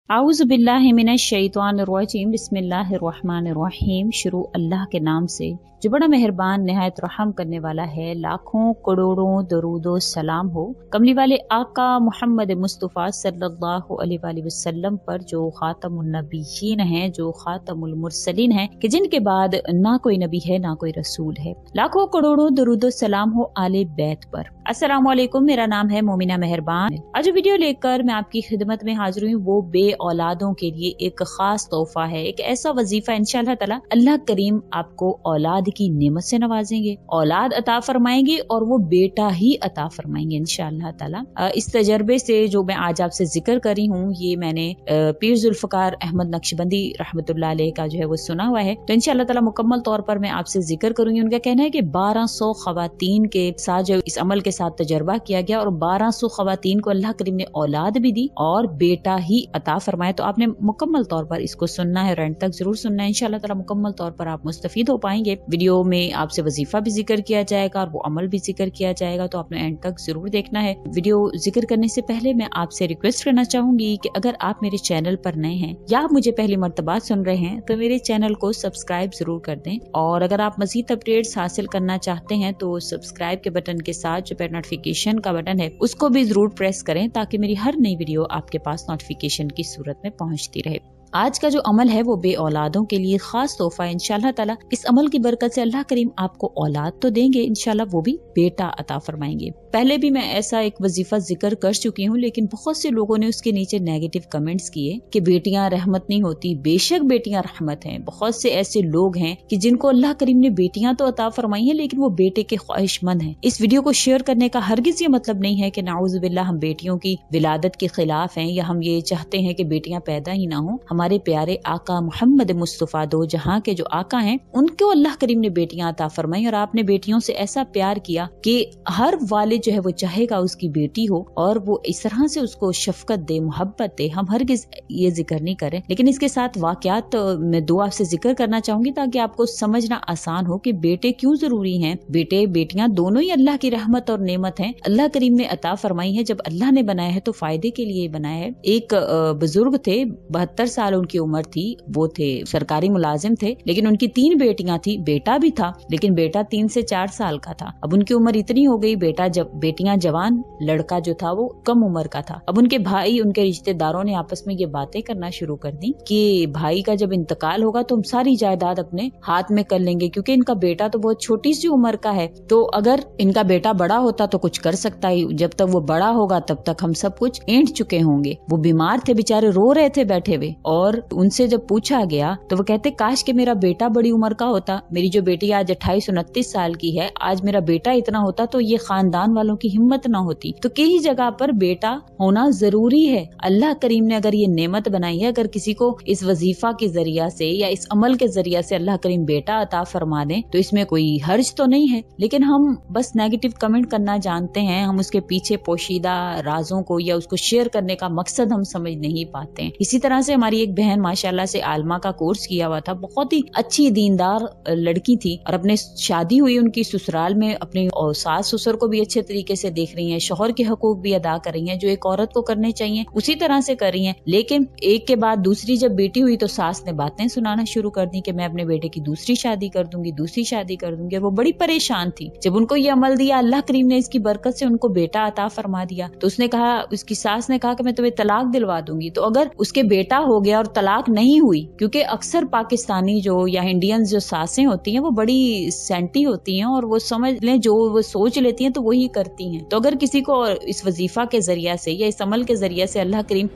आऊज़ु बिल्लाहि मिनश शैतानिर रजीम बिस्मिल्लाहिर रहमानिर रहीम। शुरू अल्लाह के नाम से जो बड़ा मेहरबान निहायत रहम करने वाला है। लाखों करोड़ों दरूदो सलाम हो कमली वाले आका मोहम्मद मुस्तफ़ा सल्लल्लाहु अलैहि वसल्लम पर जो खातमुन नबिय्यीन हैं, जो खातमुल मुरसलीन हैं, कि जिनके बाद ना कोई नबी है ना कोई रसूल है। लाखों करोड़ों दरूदो सलाम हो आले बैत पर। अस्सलामु अलैकुम, मेरा नाम है मोमिना मेहरबान। आज वीडियो लेकर मैं आपकी खिदमत में हाजिर हुई। वो बे औलादों के लिए एक खास तोहफा है, एक ऐसा वजीफा इंशाअल्लाह ताला अल्लाह करीम आपको औलाद की नेमत से नवाजेंगे, औलाद अता फरमाएंगे और वो बेटा ही अता फरमाएंगे इंशाअल्लाह ताला। इस तजर्बे से जो मैं आज आपसे जिक्र करी हूँ, ये मैंने पीर जुल्फकार अहमद नक्शबंदी रहमतुल्लाह अलैह का जो है वो सुना हुआ है। तो इंशाअल्लाह ताला मुकम्मल तौर पर मैं आपसे जिक्र करूंगी। उनका कहना है कि 1200 खवातीन के साथ जो इस अमल के साथ तजर्बा किया गया और 1200 खवातीन को अल्लाह करीम ने औलाद भी दी और बेटा ही अता फरमाया। तो आपने मुकम्मल तौर पर इसको सुनना है और एंड तक जरूर सुनना है। इंशाअल्लाह ताला मुकम्मल तौर पर आप मुस्तफीद हो पाएंगे। वीडियो में आपसे वजीफा भी जिक्र किया जाएगा और वो अमल भी जिक्र किया जाएगा, तो आपने एंड तक जरूर देखना है। वीडियो जिक्र करने से पहले मैं आपसे रिक्वेस्ट करना चाहूंगी कि अगर आप मेरे चैनल पर नए हैं या आप मुझे पहली मर्तबा सुन रहे हैं तो मेरे चैनल को सब्सक्राइब जरूर कर दें। और अगर आप मजीद अपडेट्स हासिल करना चाहते हैं तो सब्सक्राइब के बटन के साथ जो नोटिफिकेशन का बटन है उसको भी जरूर प्रेस करें, ताकि मेरी हर नई वीडियो आपके पास नोटिफिकेशन की सूरत में पहुंचती रहे। आज का जो अमल है वो बे औलादों के लिए खास तोहफा है इंशाअल्लाह ताला। इस अमल की बरकत से अल्लाह करीम आपको औलाद तो देंगे, इंशाअल्लाह वो भी बेटा अता फरमाएंगे। पहले भी मैं ऐसा एक वजीफा जिक्र कर चुकी हूँ, लेकिन बहुत से लोगों ने उसके नीचे नेगेटिव कमेंट्स किए कि बेटियां रहमत नहीं होती। बेशक बेटियां रहमत हैं। बहुत से ऐसे लोग हैं कि जिनको अल्लाह करीम ने बेटियां तो अता फरमाई है, लेकिन वो बेटे के ख्वाहिशमंद हैं। इस वीडियो को शेयर करने का हरगिज ये मतलब नहीं है कि नाउज़ु बिल्लाह हम बेटियों की विलादत के खिलाफ हैं या हम ये चाहते हैं कि बेटियां पैदा ही ना हो। हमारे प्यारे आका मोहम्मद मुस्तफ़ा दो जहां के जो आका हैं, उनको अल्लाह करीम ने बेटियां अता फरमाई और आपने बेटियों से ऐसा प्यार किया कि हर वालिद जो है वो चाहेगा उसकी बेटी हो और वो इस तरह से उसको शफकत दे, मोहब्बत दे। हम हरगिज ये जिक्र नहीं करें, लेकिन इसके साथ वाकयात मैं दो आपसे जिक्र करना चाहूंगी ताकि आपको समझना आसान हो कि बेटे क्यों जरूरी हैं। बेटे बेटियां दोनों ही अल्लाह की रहमत और नेमत हैं, अल्लाह करीम ने अता फरमाई है। जब अल्लाह ने बनाया है तो फायदे के लिए बनाया है। एक बुजुर्ग थे, 72 साल उनकी उम्र थी, वो थे सरकारी मुलाजिम थे, लेकिन उनकी 3 बेटियां थी। बेटा भी था, लेकिन बेटा 3 से 4 साल का था। अब उनकी उम्र इतनी हो गई, बेटियां जवान, लड़का जो था वो कम उम्र का था। अब उनके भाई, उनके रिश्तेदारों ने आपस में ये बातें करना शुरू कर दी कि भाई का जब इंतकाल होगा तो हम सारी जायदाद अपने हाथ में कर लेंगे, क्योंकि इनका बेटा तो बहुत छोटी सी उम्र का है। तो अगर इनका बेटा बड़ा होता तो कुछ कर सकता ही, जब तक वो बड़ा होगा तब तक हम सब कुछ ऐंठ चुके होंगे। वो बीमार थे बेचारे, रो रहे थे बैठे हुए, और उनसे जब पूछा गया तो वो कहते काश कि मेरा बेटा बड़ी उम्र का होता। मेरी जो बेटी आज 28-29 साल की है, आज मेरा बेटा इतना होता तो ये खानदान वालों की हिम्मत ना होती। तो कई जगह पर बेटा होना जरूरी है। अल्लाह करीम ने अगर ये नेमत बनाई है, अगर किसी को इस वजीफा के जरिया से या इस अमल के जरिया से अल्लाह करीम बेटा अता फरमा दे तो इसमें कोई हर्ज तो नहीं है। लेकिन हम बस नेगेटिव कमेंट करना जानते हैं, हम उसके पीछे पोशीदा राजों को या उसको शेयर करने का मकसद हम समझ नहीं पाते हैं। इसी तरह से हमारी एक बहन माशाल्लाह से आलमा का कोर्स किया हुआ था, बहुत ही अच्छी दीनदार लड़की थी और अपने शादी हुई उनकी ससुराल में, अपने सास ससुर को भी अच्छे तरीके से देख रही हैं, शौहर के हकूक भी अदा कर रही हैं, जो एक औरत को करने चाहिए उसी तरह से कर रही हैं। लेकिन एक के बाद दूसरी जब बेटी हुई तो सास ने बातें सुनाना शुरू कर दी कि मैं अपने बेटे की दूसरी शादी कर दूंगी, दूसरी शादी कर दूंगी। और वो बड़ी परेशान थी। जब उनको ये अमल दिया, अल्लाह करीम ने इसकी बरकत से उनको बेटा अता फरमा दिया, तो उसने कहा, उसकी सास ने कहा कि मैं तुम्हें तलाक दिलवा दूंगी। तो अगर उसके बेटा हो गया और तलाक नहीं हुई, क्योंकि अक्सर पाकिस्तानी जो या इंडियन जो सासें होती हैं वो बड़ी सेंटी होती हैं और वो समझ लें जो वो सोच लेती हैं तो वही करती हैं। तो अगर किसी को इस वजीफा के जरिया से या इस अमल के जरिया से अल्लाह करीम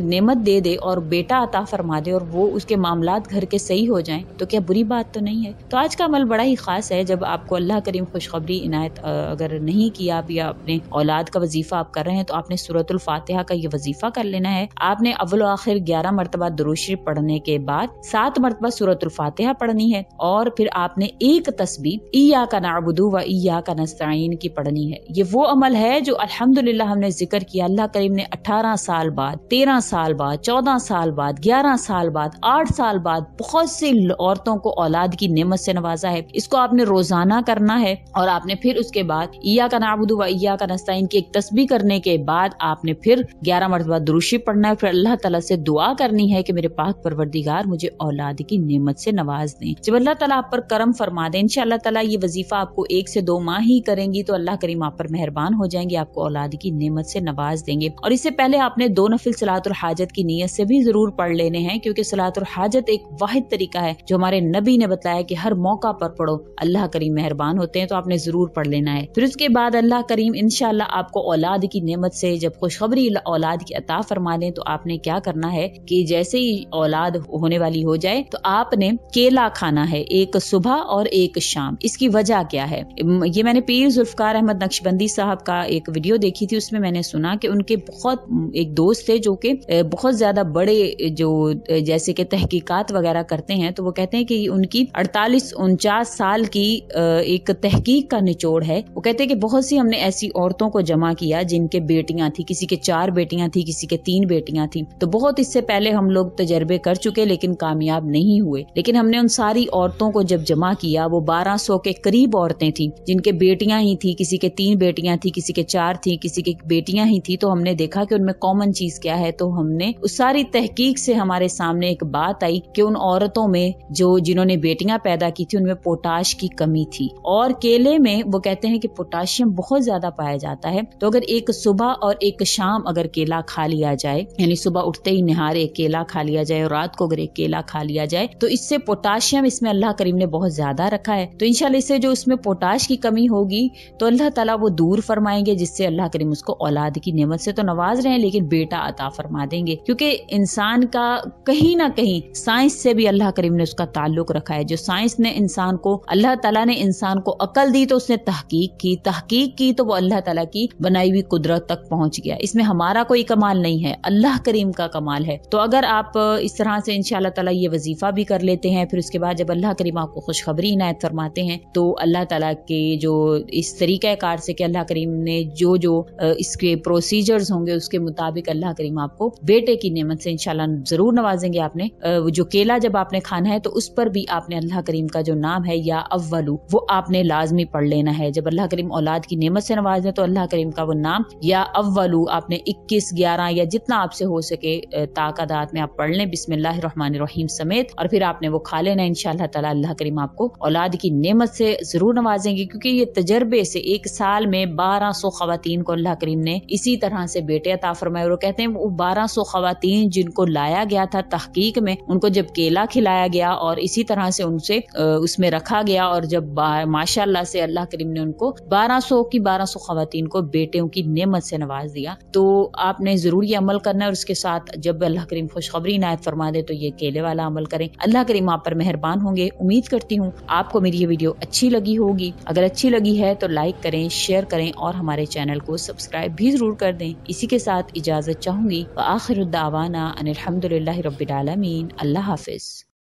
नेमत दे दे और बेटा अता फरमा दे और वो उसके मामलात घर के सही हो जाएं, तो क्या बुरी बात तो नहीं है। तो आज का अमल बड़ा ही खास है। जब आपको अल्लाह करीम खुशखबरी इनायत अगर नहीं किया या अपने औलाद का वजीफा आप कर रहे हैं तो आपने सूरतुल फातिहा का ये वजीफा कर लेना है। आपने अव्वल आखिर 11 मरतबा مرتبہ درود شریف پڑھنے کے بعد 7 مرتبہ سورۃ الفاتحہ پڑھنی ہے، اور پھر آپ نے ایک تسبیح ایاک نعبد و ایاک نستعین کی پڑھنی ہے۔ یہ وہ عمل ہے جو الحمدللہ ہم نے ذکر کیا، اللہ کریم نے 18 سال بعد، 13 سال بعد، 14 سال بعد، 11 سال بعد، 8 سال بعد بہت سی عورتوں کو اولاد کی نعمت سے نوازا ہے۔ اس کو آپ نے روزانہ کرنا ہے، اور آپ نے پھر اس کے بعد ایاک نعبد و ایاک نستعین کی ایک تسبیح کرنے کے بعد آپ نے پھر 11 مرتبہ درود شریف پڑھنا ہے، پھر اللہ تعالیٰ سے دعا کرنی ہے کہ میرے پاک پروردگار مجھے اولاد کی نعمت سے نواز دیں۔ جب اللہ تعالیٰ آپ پر کرم فرما دیں، انشاءاللہ تعالیٰ یہ وظیفہ آپ کو 1 سے 2 ماہ ہی کریں گی تو اللہ کریم آپ پر مہربان ہو جائیں گے، آپ کو اولاد کی نعمت سے نواز دیں گے۔ اور اس سے پہلے آپ نے 2 نفل صلاۃ الحاجت کی نیت سے بھی ضرور پڑھ لینے ہیں، کیونکہ صلاۃ الحاجت ایک واحد طریقہ ہے جو ہمارے نبی نے بتایا کہ ہر موقع پر پڑھو، اللہ کریم مہربان ہوتے ہیں، تو آپ نے ضرور پڑھ لینا ہے۔ پھر اس کے بعد اللہ کریم انشاءاللہ آپ کو اولاد کی نعمت سے جب خوشخبری اولاد کی عطا فرما دیں تو آپ نے کیا کرنا ہے کہ جیسے ہی اولاد ہونے والی ہو جائے تو آپ نے کیلا کھانا ہے، ایک صبح اور ایک شام۔ اس کی وجہ کیا ہے؟ یہ میں نے پیر ذوالفقار احمد نقشبندی صاحب کا ایک ویڈیو دیکھی تھی، اس میں نے سنا کہ ان کے بہت ایک دوست تھے جو کہ بہت زیادہ بڑے جو جیسے کہ تحقیقات وغیرہ کرتے ہیں، تو وہ کہتے ہیں کہ ان کی 48-49 سال کی ایک تحقیق کا نچوڑ ہے۔ وہ کہتے ہیں کہ بہت سی ہم نے ایسی عورتوں کو جمع کیا جن کے بیٹیاں تھی، کسی کے 4 بیٹیاں تھی، کسی کے 3 بیٹیاں تھی، تو بہت اس سے پہلے ہم لوگ تجربے کر چکے لیکن کامیاب نہیں ہوئے۔ لیکن ہم نے ان ساری عورتوں کو جب جمع کیا، وہ 1200 کے قریب عورتیں تھیں جن کے بیٹیاں ہی تھی، کسی کے 3 بیٹیاں تھی، کسی کے 4 تھی، کسی کے بیٹیاں ہی تھی، تو ہم نے دیکھا کہ ان میں کامن چیز کیا ہے۔ تو ہم نے اس ساری تحقیق سے ہمارے سامنے ایک بات آئی کہ ان عورتوں میں جنہوں نے بیٹیاں پیدا کی تھی ان میں پوٹاش کی کمی تھی، اور کیلے میں وہ کہتے ہیں کہ پوٹاشیم بہت زیادہ پایا جاتا ہے۔ تو اگر ایک صبح اور ایک شام اگر کیلا کھا لیا جائے، یعنی صبح اٹھتے ہی نہار ایک کیلا کھا لیا جائے اور رات کو اگر ایک کیلا کھا لیا جائے، تو اس سے پوٹاشیم اس میں اللہ کریم نے بہت زیادہ رکھا ہے، تو انشاءاللہ اس سے جو اس میں پوٹاش کی کمی ہوگی تو اللہ تعالیٰ وہ دور فرمائیں گے، جس سے اللہ کریم اس کو اولاد کی نعمت سے تو نواز رہے ہیں لیکن بیٹا عطا فرما دیں گے، کیونکہ انسان کا کہیں نہ کہیں سائنس سے بھی اللہ کریم نے اس کا تعلق رکھا ہے۔ جو سائنس نے انسان کو، اللہ تعالیٰ نے انسان کو عقل دی تو اس نے تحقیق کی تو وہ اللہ تعالیٰ کی بنائی ہوئی قدرت تک پہنچ گیا۔ اس میں ہمارا کوئی کمال نہیں ہے، اللہ کریم کا کمال ہے۔ تو اگر آپ اس طرح سے انشاءاللہ تعالیٰ یہ وظیفہ بھی کر لیتے ہیں، پھر اس کے بعد جب اللہ کریم آپ کو خوشخبری عنایت فرماتے ہیں تو اللہ تعالیٰ کے جو اس طریقہ کار سے کہ اللہ کریم نے جو اس کے پروسیجرز ہوں گے اس کے مطابق اللہ کریم آپ کو بیٹے کی نعمت سے انشاءاللہ ضرور نوازیں گے۔ آپ نے جو کیلا جب آپ نے کھانا ہے تو اس پر بھی آپ نے اللہ کریم کا جو نام ہے یا اولو وہ آپ نے لازمی پڑھ لینا ہے۔ جب اللہ کریم اولاد کی نعمت سے نوازیں تو اللہ کریم کا وہ نام یا اولو آپ نے 21 11 یا جتنا آپ سے ہو سکے تعداد میں آپ پڑھ لیں، بسم اللہ الرحمن الرحیم سمیت، اور پھر آپ نے وہ کھا لینا انشاءاللہ تعالی۔ اللہ کریم آپ کو اولاد کی نعمت سے ضرور نوازیں گے، کیونکہ یہ تجربے سے 1 سال میں 1200 خواتین کو اللہ کریم نے اسی طرح سے بیٹے عطا فرمائے۔ اور وہ کہتے ہیں وہ 1200 خواتین جن کو لایا گیا تھا تحقیق میں، ان کو جب کیلا کھلایا گیا اور اسی طرح سے ان سے اس میں رکھا گیا، اور جب ماشاءاللہ سے اللہ کریم نے ان کو 1200 خواتین کو بیٹوں کی نعمت سے نواز دیا۔ تو آپ نے ضرور یہ عمل کرنا ہے، اور اس کے ساتھ جب اللہ کریم خوشخبری عنایت فرما دے تو یہ کیلے والا عمل کریں۔ اللہ کریم آپ پر مہربان ہوں گے۔ امید کرتی ہوں آپ کو میری یہ ویڈیو اچھی لگی ہوگی۔ اگر اچھی لگی ہے تو لائک کریں، شیئر کریں اور ہمارے چینل کو سبسکرائب بھی ضرور کر دیں۔ اسی کے ساتھ اجازت چاہوں گی، وآخر الدعوانا ان الحمدللہ رب العالمین۔ اللہ حافظ۔